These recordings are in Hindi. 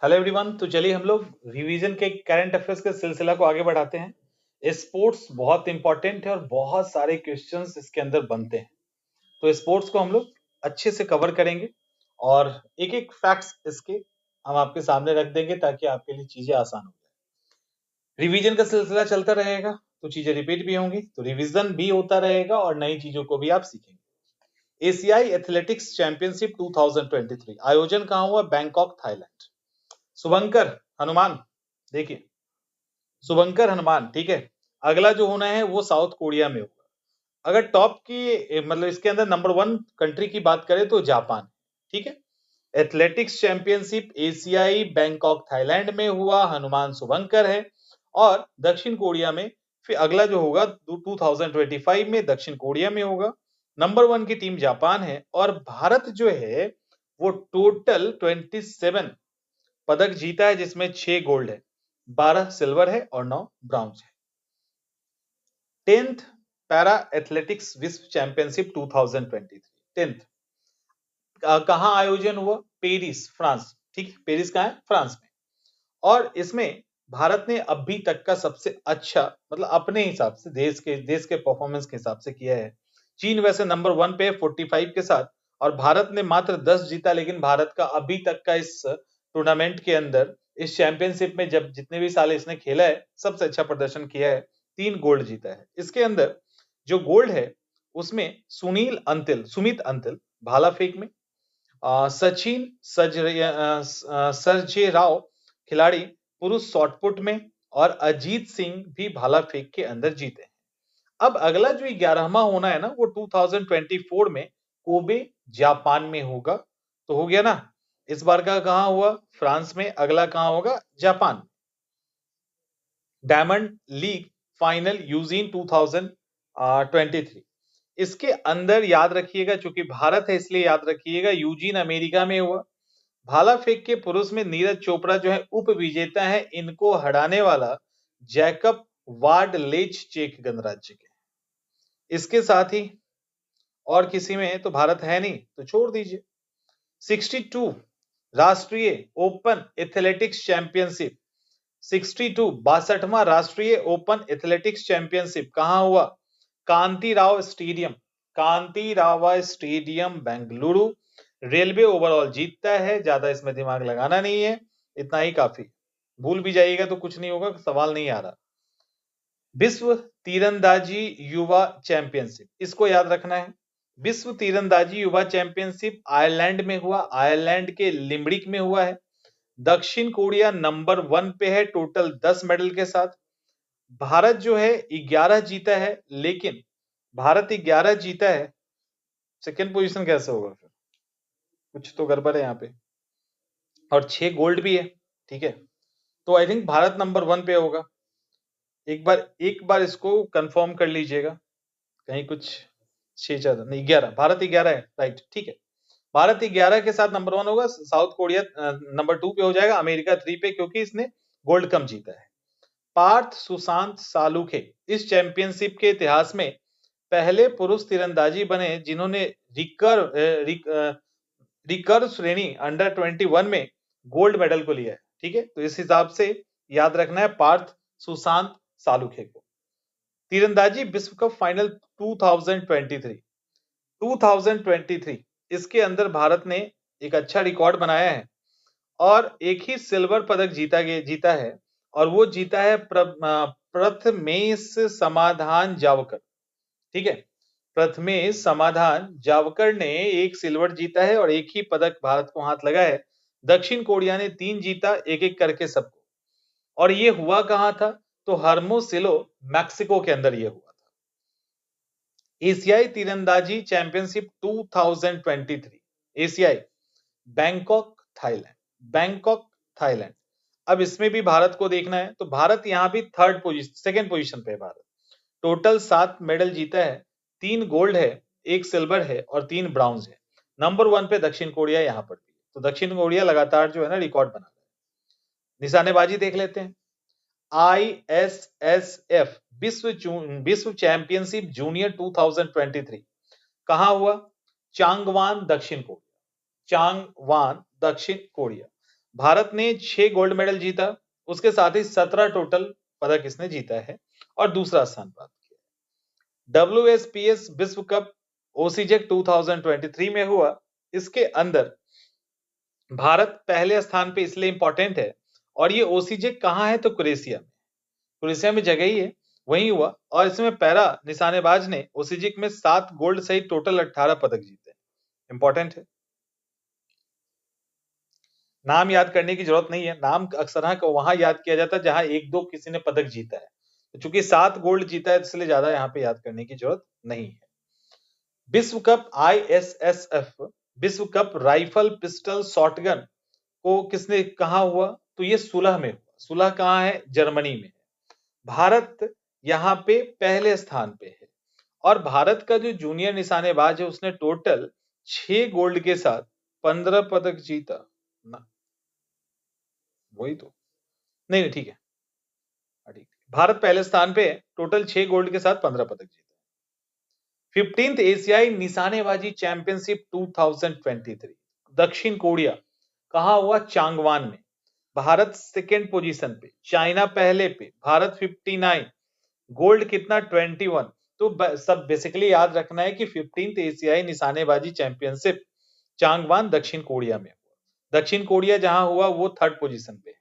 Hello everyone. तो चलिए हम लोग रिवीजन के करंट अफेयर्स के सिलसिला को आगे बढ़ाते हैं। स्पोर्ट्स बहुत इंपॉर्टेंट है और बहुत सारे क्वेश्चंस इसके अंदर बनते हैं। तो स्पोर्ट्स को हम लोग अच्छे से कवर करेंगे और एक एक फैक्ट्स इसके हम आपके सामने रख देंगे ताकि आपके लिए चीजें आसान हो जाए। रिवीजन का सिलसिला चलता रहेगा तो चीजें रिपीट भी होंगी, तो रिवीजन भी होता रहेगा और नई चीजों को भी आप सीखेंगे। एशियाई एथलेटिक्स चैंपियनशिप 2023 आयोजन कहाँ हुआ? Bangkok, Thailand. शुभंकर हनुमान, देखिए शुभंकर हनुमान, ठीक है। अगला जो होना है वो साउथ कोरिया में होगा। अगर टॉप की मतलब इसके अंदर नंबर 1 कंट्री की बात करें तो जापान, ठीक है। एथलेटिक्स चैंपियनशिप एशियाई बैंकॉक थाईलैंड में हुआ, हनुमान शुभंकर है। और दक्षिण कोरिया में फिर अगला जो होगा 2025 में दक्षिण कोरिया में होगा। नंबर 1 की टीम जापान है और भारत जो है वो टोटल 27 पदक जीता है, जिसमें 6 गोल्ड है, 12 सिल्वर है और 9 ब्राउन्ज है। 10th पैरा एथलेटिक्स विश्व चैंपियनशिप 2023 10th कहां आयोजन हुआ? पेरिस, फ्रांस, ठीक है। पेरिस कहां है? फ्रांस में। और इसमें भारत ने अभी तक का सबसे अच्छा मतलब अपने हिसाब से देश के परफॉर्मेंस के हिसाब से किया है। चीन वैसे नंबर 1 पे 45 के साथ और भारत ने मात्र 10 जीता, लेकिन भारत का अभी तक का इस टूर्नामेंट के अंदर इस चैंपियनशिप में जब जितने भी साल इसने खेला है सबसे अच्छा प्रदर्शन किया है, 3 गोल्ड जीता है। इसके अंदर जो गोल्ड है उसमें सुमित अंतिल भाला फेंक में, सचिन सर्जे राव खिलाड़ी पुरुष शॉटपुट में और अजीत सिंह भी भाला फेंक के अंदर जीते हैं। अब अगला जो 11वां होना है ना वो 2024 में कोबे जापान में होगा। तो हो गया ना, इस बार का कहां हुआ? फ्रांस में। अगला कहां होगा? Japan. Diamond league final Eugene 2023, इसके अंदर याद रखिएगा चूंकि भारत है इसलिए याद रखिएगा यूजीन अमेरिका में हुआ। भाला फेंक के पुरुष में नीरज चोपड़ा जो है उप विजेता है, इनको हराने वाला जैकब वार्डलेच चेक गणराज्य के। इसके साथ ही और किसी में तो भारत है नहीं तो छोड़ दीजिए। 62 राष्ट्रीय ओपन एथलेटिक्स चैंपियनशिप 62वां राष्ट्रीय ओपन एथलेटिक्स चैंपियनशिप कहां हुआ? Kanti Rao stadium Bengaluru. Railway overall जीतता है, ज्यादा इसमें दिमाग लगाना नहीं है, इतना ही काफी। भूल भी जाइएगा तो कुछ नहीं होगा, सवाल नहीं आ रहा। विश्व तीरंदाजी युवा चैंपियनशिप, इसको याद रखना है। विश्व तीरंदाजी युवा चैंपियनशिप आयरलैंड में हुआ, आयरलैंड के लिम्बरिक में हुआ है। दक्षिण कोरिया नंबर 1 पे है टोटल 10 मेडल के साथ। भारत जो है 11 जीता है, लेकिन भारत 11 जीता है, सेकेंड पोजीशन कैसे होगा? फिर कुछ तो गड़बड़ है यहाँ पे। और 6 गोल्ड भी है, ठीक है। तो आई थिंक भारत नंबर 1 पे होगा। एक बार इसको कंफर्म कर लीजिएगा, कहीं कुछ 6 ज्यादा नहीं, 11, भारत 11 है, राइट, ठीक है। भारत 11 के साथ नंबर 1 होगा, साउथ कोरिया नंबर 2 पे हो जाएगा, अमेरिका 3 पे क्योंकि इसने गोल्ड कम जीता है। पार्थ सुशांत सालुखे इस चैंपियनशिप के इतिहास में पहले पुरुष तीरंदाजी बने जिन्होंने रिकर्व श्रेणी अंडर 21 में गोल्ड मेडल को लिया है, ठीक है। तो इस हिसाब से याद रखना है पार्थ सुशांत सालुखे को। तीरंदाजी विश्व कप फाइनल 2023 इसके अंदर भारत ने एक अच्छा रिकॉर्ड बनाया है और एक ही सिल्वर पदक जीता है और वो जीता है प्रथमेश समाधान जावकर, ठीक है। प्रथमेश समाधान जावकर ने एक सिल्वर जीता है और एक ही पदक भारत को हाथ लगा है। दक्षिण कोरिया ने 3 जीता, एक एक करके सबको। और ये हुआ कहां था? तो हर्मोसिलो मैक्सिको के अंदर ये हुआ था। एशियाई तीरंदाजी चैंपियनशिप 2023 एशियाई बैंकॉक थाईलैंड। अब इसमें भी भारत को देखना है, तो भारत यहां भी सेकंड पोजीशन पे है। भारत टोटल 7 मेडल जीता है, 3 गोल्ड है, 1 सिल्वर है और 3 ब्राउन्ज है। नंबर 1 पे दक्षिण कोरिया यहां पर भी, तो दक्षिण कोरिया लगातार जो है ना रिकॉर्ड बना रहा है। निशानेबाजी देख लेते हैं। ISSF विश्व चैंपियनशिप जूनियर 2023 कहां हुआ? चांगवान दक्षिण कोरिया। भारत ने 6 गोल्ड मेडल जीता, उसके साथ ही 17 टोटल पदक इसने जीता है और दूसरा स्थान प्राप्त किया। WSPS विश्व कप ओसीजेक 2023 में हुआ। इसके अंदर भारत पहले स्थान पे इसलिए इंपॉर्टेंट है, और ये ओसीजेक कहाँ है तो क्रोएशिया में जगह ही है, वहीं हुआ। और इसमें पैरा निशानेबाज ने ओसीजेक में 7 गोल्ड सहित टोटल 18 पदक जीते। इंपॉर्टेंट है, नाम याद करने की जरूरत नहीं है, नाम अक्सर वहां याद किया जाता है जहां एक दो किसी ने पदक जीता है, तो चूंकि 7 गोल्ड जीता है इसलिए ज्यादा यहाँ पे याद करने की जरूरत नहीं है। विश्व कप ISSF विश्व कप राइफल पिस्टल शॉटगन को किसने कहा हुआ तो ये सुलह में हुआ। सुलह कहाँ है? जर्मनी में है। भारत यहाँ पे पहले स्थान पे है, और भारत का जो जूनियर निशानेबाज है उसने टोटल 6 गोल्ड के साथ 15 पदक जीता ना, वही तो नहीं ठीक है, ठीक। भारत पहले स्थान पे है, टोटल 6 गोल्ड के साथ 15 पदक जीता। 15th एशियाई निशानेबाजी चैंपियनशिप 2023 दक्षिण कोरिया कहा हुआ? चांगवान में। भारत सेकेंड पोजीशन पे, चाइना पहले पे, भारत 59, गोल्ड कितना? 21। तो सब बेसिकली याद रखना है कि 15th एशियाई निशानेबाजी चैंपियनशिप चांगवान दक्षिण कोरिया में हुआ। दक्षिण कोरिया जहां हुआ वो 3rd पोजीशन पे।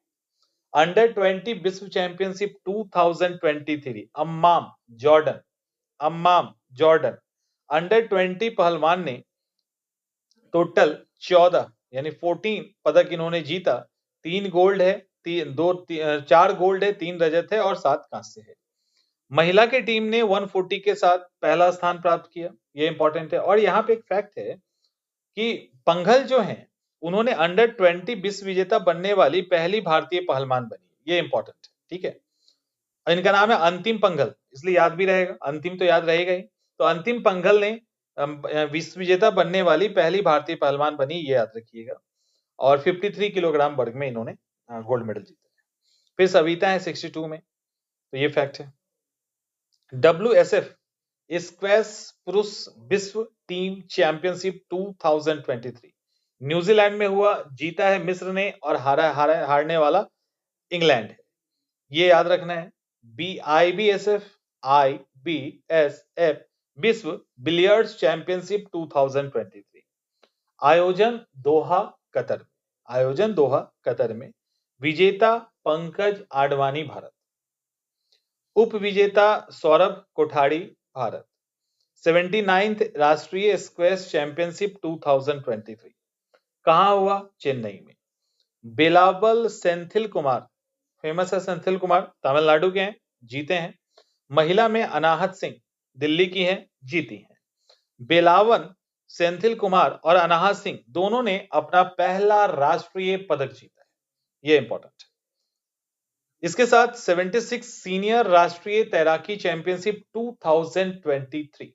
अंडर 20 विश्व चैंपियनशिप 2023 अम्माम जॉर्डन अंडर 20 पहलवान ने टोटल 14 यानी 14 पदक इन्होंने जीता। 3 गोल्ड है, 4 गोल्ड है, 3 रजत है और 7 कांस्य है। महिला की टीम ने 140 के साथ पहला स्थान प्राप्त किया, ये इंपॉर्टेंट है। और यहाँ पे एक फैक्ट है कि पंघल जो है उन्होंने अंडर 20 विश्व विजेता बनने वाली पहली भारतीय पहलवान बनी, ये इंपॉर्टेंट है, ठीक है। इनका नाम है अंतिम पंघल, इसलिए याद भी रहेगा, अंतिम तो याद रहेगा ही। तो अंतिम पंघल ने विश्व विजेता बनने वाली पहली भारतीय पहलवान बनी, ये याद रखिएगा। और 53 किलोग्राम वर्ग में इन्होंने गोल्ड मेडल जीता है। फिर सविता है 62 में, तो ये फैक्ट है। WSF स्क्वैश पुरुष विश्व टीम चैंपियनशिप 2023 न्यूजीलैंड में हुआ, जीता है मिस्र ने और हारने वाला इंग्लैंड है, ये याद रखना है। IBSF विश्व बिलियर्ड्स चैंपियनशिप 2023 आयोजन दोहा कतर में। विजेता पंकज आडवाणी भारत, उप विजेता सौरभ कोठारी भारत। 79th राष्ट्रीय स्क्वैश चैंपियनशिप 2023 कहां हुआ? चेन्नई में। बिलावल सेंथिल कुमार, फेमस है सेंथिल कुमार, तमिलनाडु के हैं, जीते हैं। महिला में अनाहत सिंह दिल्ली की हैं, जीती हैं। बेलावन सेंथिल कुमार और अनाहत सिंह दोनों ने अपना पहला राष्ट्रीय पदक जीता है, ये इंपॉर्टेंट है। इसके साथ 76 सीनियर राष्ट्रीय तैराकी चैंपियनशिप 2023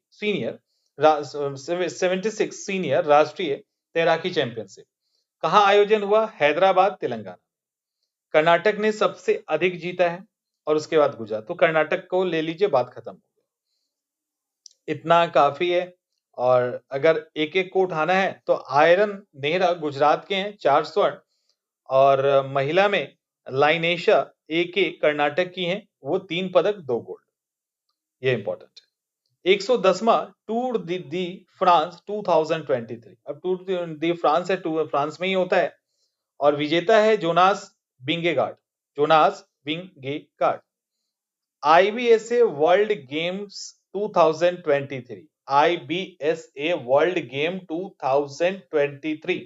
76 सीनियर राष्ट्रीय तैराकी चैंपियनशिप कहां आयोजन हुआ? हैदराबाद, तेलंगाना। कर्नाटक ने सबसे अधिक जीता है और उसके बाद गुजरात, तो कर्नाटक को ले लीजिए, बात खत्म हो गई। इतना काफी है। और अगर एक एक को उठाना है तो आयरन नेहरा गुजरात के हैं, 4 स्वर्ण, और महिला में लाइनेशा AK कर्नाटक की हैं, वो 3 पदक 2 गोल्ड, ये इंपॉर्टेंट है। 110वां टूर दी फ्रांस 2023, अब टूर दी फ्रांस है, फ्रांस में ही होता है, और विजेता है Jonas Vingegaard. IBSA world games 2023 IBSA world game 2023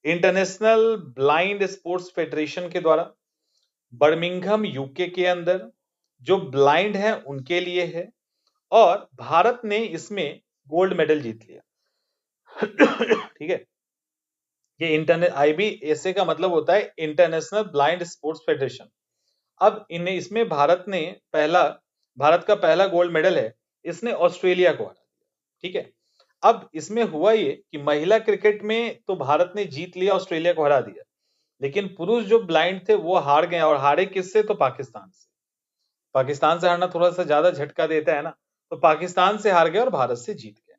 international blind sports federation के द्वारा बर्मिंघम UK के अंदर जो ब्लाइंड है उनके लिए है, और भारत ने इसमें गोल्ड मेडल जीत लिया। ठीक है, ये IBSA का मतलब होता है इंटरनेशनल ब्लाइंड स्पोर्ट्स फेडरेशन। अब इसमें भारत का पहला गोल्ड मेडल है, इसने ऑस्ट्रेलिया को हरा दिया, ठीक है। अब इसमें हुआ ये कि महिला क्रिकेट में तो भारत ने जीत लिया, ऑस्ट्रेलिया को हरा दिया, लेकिन पुरुष जो ब्लाइंड थे वो हार गए, और हारे किससे? तो पाकिस्तान से। पाकिस्तान से हारना थोड़ा सा ज्यादा झटका देता है ना, तो पाकिस्तान से हार गए और भारत से जीत गए।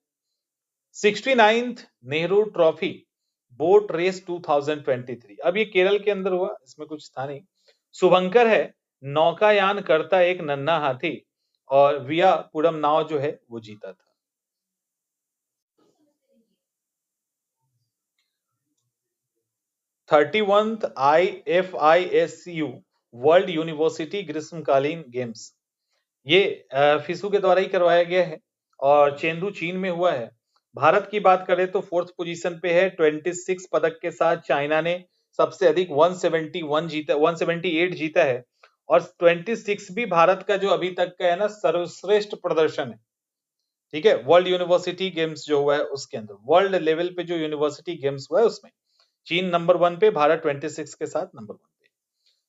69th Nehru trophy boat race 2023। अब ये केरल के अंदर हुआ, इसमें कुछ था नहीं। शुभंकर है नौकायान करता एक नन्हा हाथी, और विया पुरम नाव जो है वो जीता था। 31th IFISU वर्ल्ड यूनिवर्सिटी ग्रीष्मकालीन गेम्स, ये फिसू के द्वारा ही करवाया गया है और चेंदू चीन में हुआ है। भारत की बात करें तो फोर्थ पोजीशन पे है 26 पदक के साथ। चाइना ने सबसे अधिक 171 जीता, 178 जीता है, और 26 भी भारत का जो अभी तक का है ना सर्वश्रेष्ठ प्रदर्शन है। ठीक है, वर्ल्ड यूनिवर्सिटी गेम्स जो हुआ है उसके अंदर, वर्ल्ड लेवल पे जो यूनिवर्सिटी गेम्स हुआ है उसमें चीन नंबर 1 पे, भारत 26 के साथ नंबर 1 पे।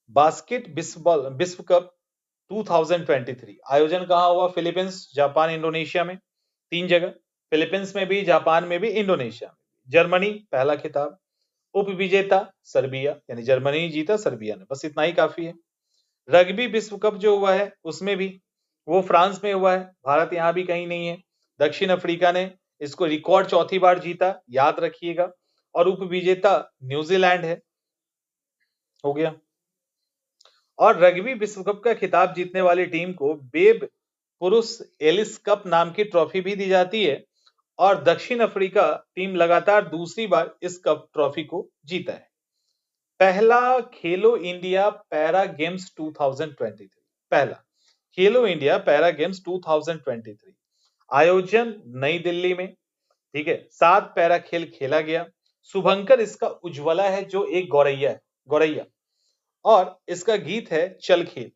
बास्केट विश्व कप 2023 आयोजन कहाँ हुआ? फिलीपींस, जापान, इंडोनेशिया में, 3 जगह। फिलीपींस में भी, जापान में भी, इंडोनेशिया में। जर्मनी पहला खिताब। उप विजेता सर्बिया, यानी जर्मनी जीता, सर्बिया ने, बस इतना ही काफी है। रग्बी विश्व कप जो हुआ है उसमें भी वो फ्रांस में हुआ है, भारत यहाँ भी कहीं नहीं है। दक्षिण अफ्रीका ने इसको रिकॉर्ड चौथी बार जीता, याद रखिएगा, और उप विजेता न्यूजीलैंड है। हो गया। और रग्बी विश्व कप का खिताब जीतने वाली टीम को बेब पुरुष एलिस कप नाम की ट्रॉफी भी दी जाती है, और दक्षिण अफ्रीका टीम लगातार दूसरी बार इस कप ट्रॉफी को जीता है। पहला खेलो इंडिया पैरा गेम्स 2023, पहला खेलो इंडिया पैरा गेम्स 2023 आयोजन नई दिल्ली में। ठीक है, 7 पैरा खेल खेला गया। शुभंकर इसका उज्ज्वला है, जो एक गौरैया है, गौरैया, और इसका गीत है चल खेल।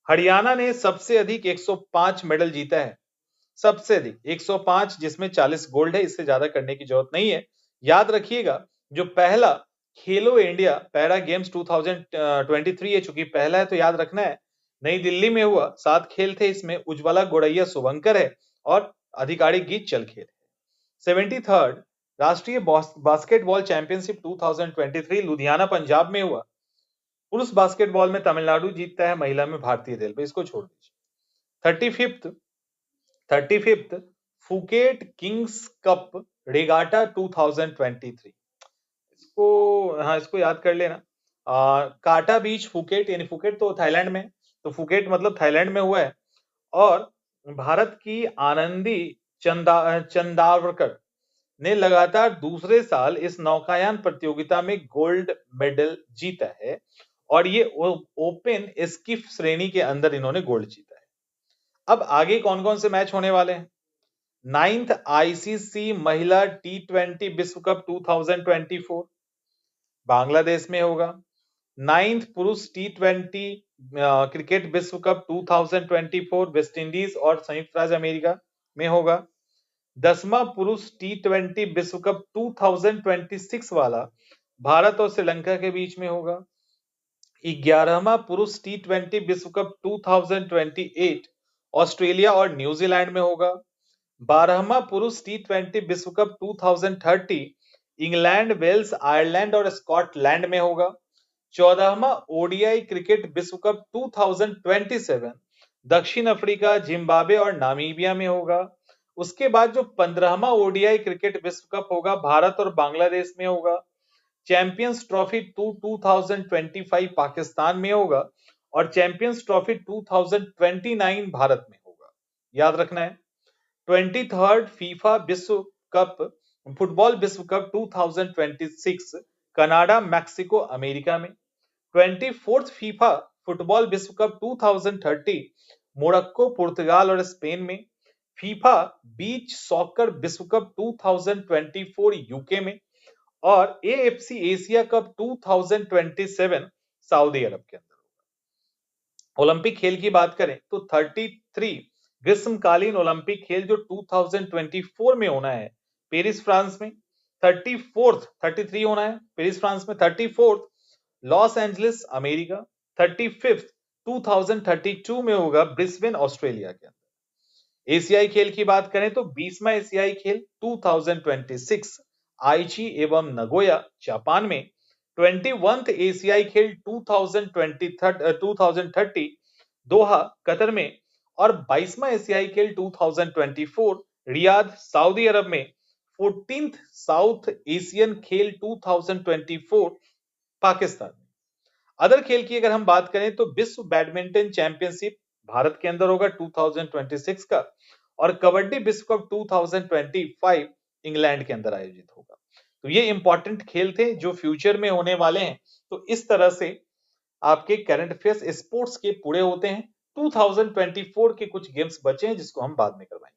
हरियाणा ने सबसे अधिक 105 मेडल जीता है, सबसे अधिक 105, जिसमें 40 गोल्ड है, इससे ज्यादा करने की जरूरत नहीं है। याद रखिएगा, जो पहला खेलो इंडिया पैरा गेम्स 2023 है, चूंकि पहला है तो याद रखना है, नई दिल्ली में हुआ, 7 खेल थे, इसमें उज्ज्वला, गौरैया, शुभंकर है, और आधिकारिक गीत चल खेल है। 73rd राष्ट्रीय बास्केटबॉल चैंपियनशिप 2023 लुधियाना पंजाब में हुआ। पुरुष बास्केटबॉल में तमिलनाडु जीतता है, महिला में भारतीय रेलवे, इसको छोड़ दीजिए। 35th Phuket Kings cup regatta 2023, इसको, हाँ, इसको याद कर लेना। काटा बीच फुकेट, यानी फुकेट तो थाईलैंड में, तो फुकेट मतलब थाईलैंड में हुआ है, और भारत की आनंदी चंदावरकर ने लगातार दूसरे साल इस नौकायान प्रतियोगिता में गोल्ड मेडल जीता है, और ये ओपन स्किफ श्रेणी के अंदर इन्होंने गोल्ड जीता है। अब आगे कौन कौन से मैच होने वाले हैं? 9th आईसीसी महिला T20 विश्व कप 2024 बांग्लादेश में होगा। 9th पुरुष T20 क्रिकेट विश्व कप 2024 वेस्ट इंडीज और संयुक्त राज्य अमेरिका में होगा। 10वां पुरुष T20 विश्व कप 2026 वाला भारत और श्रीलंका के बीच में होगा। 11वां पुरुष T20 विश्व कप 2028 ऑस्ट्रेलिया और न्यूजीलैंड में होगा। 12वां पुरुष T20 विश्व कप 2030 इंग्लैंड, वेल्स, आयरलैंड और स्कॉटलैंड में होगा। 14वां ओडीआई क्रिकेट विश्व कप 2027 दक्षिण अफ्रीका, जिम्बाब्वे और नामीबिया में होगा। उसके बाद जो 15वां ओडीआई क्रिकेट विश्व कप होगा, भारत और बांग्लादेश में होगा। चैंपियंस ट्रॉफी 2025 पाकिस्तान में होगा, और चैंपियंस ट्रॉफी 2029 भारत में होगा। याद रखना है। 23rd फीफा विश्व कप, फुटबॉल विश्व कप 2026 कनाडा, मैक्सिको, अमेरिका में। 24th फीफा फुटबॉल विश्व कप 2030 मोरक्को, पुर्तगाल और स्पेन में। फीफा बीच सॉकर विश्व कप 2024 यूके में, और एएफसी एशिया कप 2027 सऊदी अरब के अंदर होगा। ओलंपिक खेल की बात करें तो 33 ग्रीष्मकालीन ओलंपिक खेल जो 2024 में होना है पेरिस, फ्रांस में। 33 होना है पेरिस, फ्रांस में। 34th Los Angeles, America. 35th 2032 में होगा ब्रिस्बेन, ऑस्ट्रेलिया के अंदर। एशियाई खेल की बात करें तो 20वां एशियाई खेल 2026 आईची एवं नगोया, जापान में। 21th एशियाई खेल 2030 दोहा, कतर में, और 22वां एशियाई खेल 2024 रियाद, सऊदी अरब में 14th साउथ एशियन खेल 2024 पाकिस्तान में। अदर खेल की अगर हम बात करें तो विश्व बैडमिंटन चैंपियनशिप भारत के अंदर होगा 2026 का, और कबड्डी विश्व कप 2025 इंग्लैंड के अंदर आयोजित होगा। तो ये इंपॉर्टेंट खेल थे जो फ्यूचर में होने वाले हैं। तो इस तरह से आपके करंट अफेयर्स स्पोर्ट्स के पूरे होते हैं। 2024 के कुछ गेम्स बचे हैं जिसको हम बाद में करवाएंगे।